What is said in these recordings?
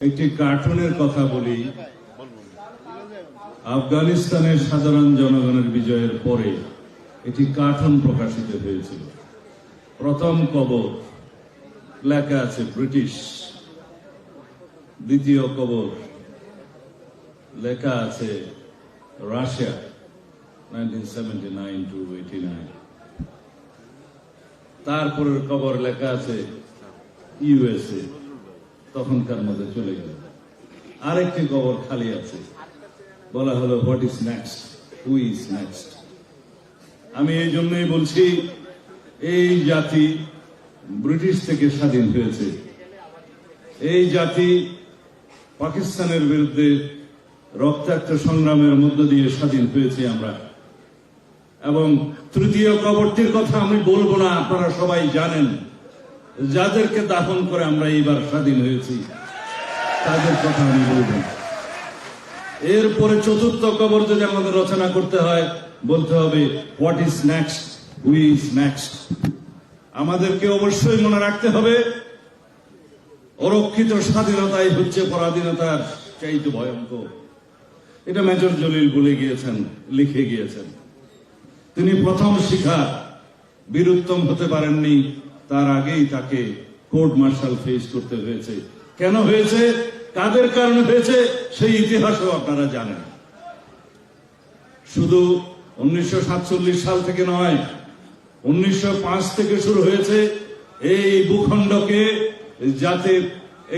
একটি কার্টুনের কথা বলি। আফগানিস্তানের সাধারণ জনগণের বিজয়ের পরে একটি কার্টুন প্রকাশিত হয়েছিল। প্রথম কবর লেখা আছে ব্রিটিশ, দ্বিতীয় কবর লেখা আছে রাশিয়া 1979 to 89, তারপরের কবর লেখা আছে ইউএসএ, তখনকার মধ্যে চলে গেল। আরেকটি কবর খালি আছে, বলা হলো what is next, who is next. আমি এই জন্যই বলছি, এই জাতি ব্রিটিশ থেকে স্বাধীন হয়েছে। এই জাতি পাকিস্তানের বিরুদ্ধে রক্তাক্ত সংগ্রামের মধ্য দিয়ে স্বাধীন হয়েছে আমরা। এবং তৃতীয় কবরটির কথা আমি বলবো না, আপনারা সবাই জানেন। যাদেরকে দাফন করে আমরা এইবার স্বাধীন হয়েছি তাদের কথা আমি বলবো। এরপরে চতুর্থ কবর যদি আমাদের রচনা করতে হয়, বলতে হবে what is next, who is next. আমাদেরকে অবশ্যই মনে রাখতে হবে, অরক্ষিত স্বাধীনতাই হচ্ছে পরাধীনতার চাইতে ভয়ঙ্কর। এটা মেজর জলিল বলে গিয়েছেন, লিখে গিয়েছেন। তিনি প্রথম শিখা বীরুত্তম হতে পারেননি, তার আগেই তাকে কোর্ট মার্শাল ফেস করতে হয়েছে। কেন হয়েছে, কাদের কারণে হয়েছে, সেই ইতিহাসও আপনারা জানেন। শুধু 1947 সাল থেকে নয়, 1905 থেকে শুরু হয়েছে। এই ভূখণ্ডকে যাতে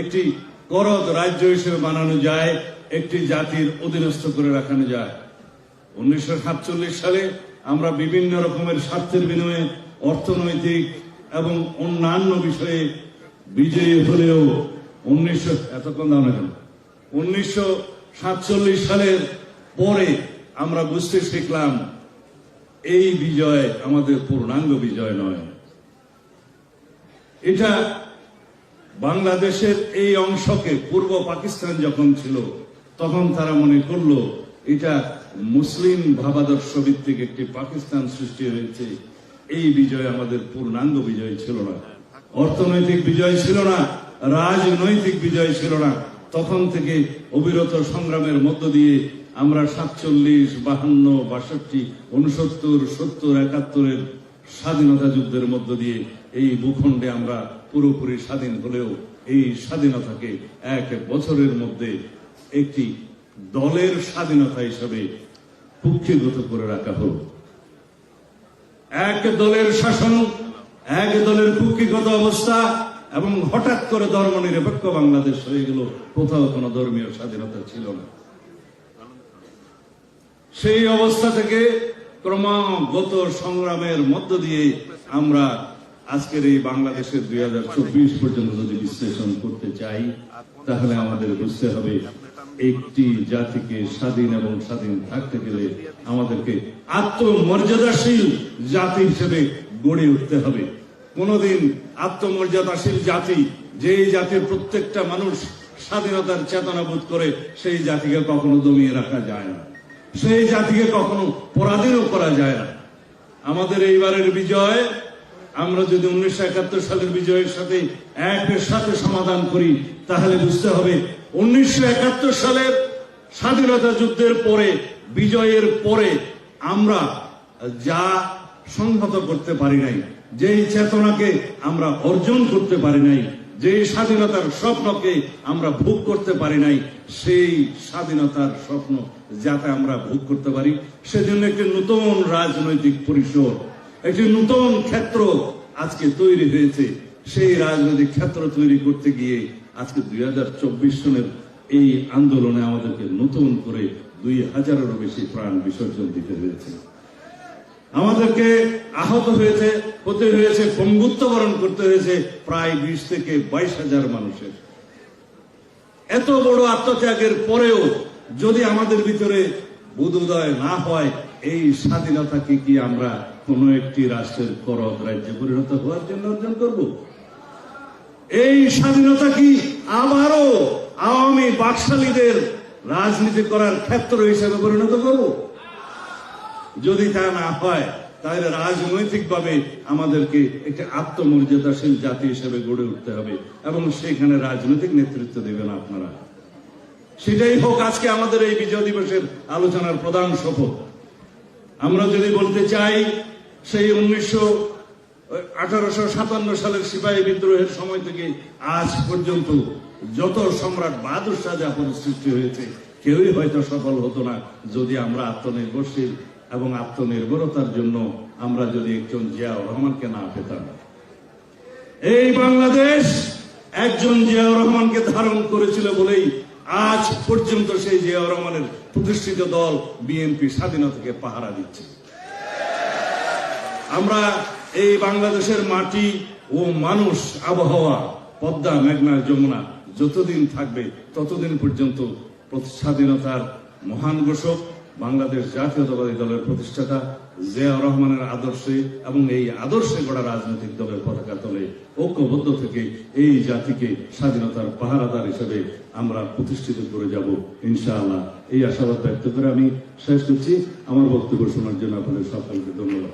একটি করদ রাজ্য হিসেবে বানানো যায়, একটি জাতির অধীনস্থ করে রাখানো যায়। 1947 সালে আমরা বিভিন্ন রকমের স্বার্থের বিনিময়ে অর্থনৈতিক এবং অন্যান্য বিষয়ে বিজয়ী হলেও 1947 সালের পরে আমরা বুঝতে শিখলাম এই বিজয় আমাদের পূর্ণাঙ্গ বিজয় নয়। এটা বাংলাদেশের এই অংশকে, পূর্ব পাকিস্তান যখন ছিল তখন তারা মনে করলো এটা মুসলিম ভাবাদর্শ ভিত্তিক একটি পাকিস্তান সৃষ্টি হয়েছে। এই বিজয় আমাদের পূর্ণাঙ্গ বিজয় ছিল না, অর্থনৈতিক বিজয় ছিল না, রাজনৈতিক বিজয় ছিল না। তখন থেকে অবিরত সংগ্রামের মধ্য দিয়ে আমরা 47, 52, 62, 69, 70, 71 স্বাধীনতা যুদ্ধের মধ্য দিয়ে এই ভূখণ্ডে আমরা পুরোপুরি স্বাধীন হলেও এই স্বাধীনতাকে এক বছরের মধ্যে একটি দলের স্বাধীনতা হিসাবে কুক্ষিগত করে রাখা হল। এক দলের শাসন, এক দলের কুক্ষিগত অবস্থা, এবং হঠাৎ করে ধর্মনিরপেক্ষ বাংলাদেশ হয়ে গেল। কোথাও কোনো ধর্মীয় স্বাধীনতা ছিল না। সেই অবস্থা থেকে ক্রমাগত সংগ্রামের মধ্য দিয়ে আমরা আজকের এই বাংলাদেশের 2024 পর্যন্ত যদি বিশ্লেষণ করতে চাই, তাহলে আমাদের বুঝতে হবে একটি জাতিকে স্বাধীন এবং স্বাধীন থাকতে গেলে আমাদেরকে আত্মমর্যাদাশীল জাতি হিসেবে গড়ে উঠতে হবে। কোনদিন আত্মমর্যাদাশীল জাতি, যেই জাতির প্রত্যেকটা মানুষ স্বাধীনতার চেতনা বোধ করে, সেই জাতিকে কখনো দমিয়ে রাখা যায় না, সেই জাতিকে কখনো পরাধীনও করা যায় না। আমাদের এইবারের বিজয় আমরা যদি 1971 সালের বিজয়ের সাথে একের সাথে সমাধান করি, তাহলে বুঝতে হবে 1971 সালের স্বাধীনতা যুদ্ধের পরে, বিজয়ের পরে আমরা যা সংহত করতে পারি নাই, যেই চেতনাকে আমরা অর্জন করতে পারি নাই, যে স্বাধীনতার স্বপ্নকে আমরা ভোগ করতে পারি নাই, সেই স্বাধীনতার স্বপ্ন যাতে আমরা ভোগ করতে পারি, সেজন্য একটি নতুন রাজনৈতিক পরিসর, একটি নতুন ক্ষেত্র আজকে তৈরি হয়েছে। সেই রাজনৈতিক ক্ষেত্র তৈরি করতে গিয়ে আজকে 2024 সনের এই আন্দোলনে আমাদেরকে নতুন করে 2000-এরও বেশি প্রাণ বিসর্জন দিতে হয়েছে। আমাদেরকে আহত হতে হয়েছে, পঙ্গুত্ব বরণ করতে হয়েছে প্রায় 20 থেকে 22,000 মানুষের। এত বড় আত্মত্যাগের পরেও যদি আমাদের ভিতরে বোধোদয় না হয়, এই স্বাধীনতাকে কি আমরা কোন একটি রাষ্ট্রের করদ রাজ্যে পরিণত হওয়ার জন্য অর্জন করব? এই স্বাধীনতা কি আবারও আওয়ামী বাকশালীদের রাজনীতি করার ক্ষেত্র হিসেবে পরিণত করব? যদি তা না হয়, তাহলে রাজনৈতিকভাবে আমাদেরকে একটি আত্মমর্যাদাশীল জাতি হিসেবে গড়ে উঠতে হবে, এবং সেখানে রাজনৈতিক নেতৃত্ব দেবেন আপনারা। সেটাই হোক আজকে আমাদের এই বিজয় দিবসের আলোচনার প্রধান শপথ। আমরা যদি বলতে চাই, সেই 1857 সালের সিপাহী বিদ্রোহের সময় থেকে আজ পর্যন্ত যত সম্রাট বাহাদুর শাহ জাফরের সৃষ্টি হয়েছে, কেউই হয়তো সফল হতো না যদি আমরা আত্মনির্ভরশীল এবং আত্মনির্ভরতার জন্য আমরা যদি একজন জিয়াউর রহমানকে না পেতাম। এই বাংলাদেশ একজন জিয়াউর রহমানকে ধারণ করেছিল বলেই আজ পর্যন্ত সেই জিয়াউর রহমানের প্রতিষ্ঠিত দল বিএনপি স্বাধীনতাকে পাহারা দিচ্ছে। আমরা এই বাংলাদেশের মাটি ও মানুষ, আবহাওয়া, পদ্মা, মেঘনা, যমুনা যতদিন থাকবে ততদিন পর্যন্ত স্বাধীনতার মহান ঘোষক বাংলাদেশ জাতীয়তাবাদী দলের প্রতিষ্ঠাতা জিয়াউর রহমানের আদর্শে এবং এই আদর্শে গড়া রাজনৈতিক দলের পতাকা তলে ঐক্যবদ্ধ থেকে এই জাতিকে স্বাধীনতার পাহারাদার হিসেবে আমরা প্রতিষ্ঠিত করে যাব ইনশাআল্লাহ। এই আশাবাদ ব্যক্ত করে আমি শেষ করছি। আমার বক্তব্য শোনার জন্য আপনাদের সকলকে ধন্যবাদ।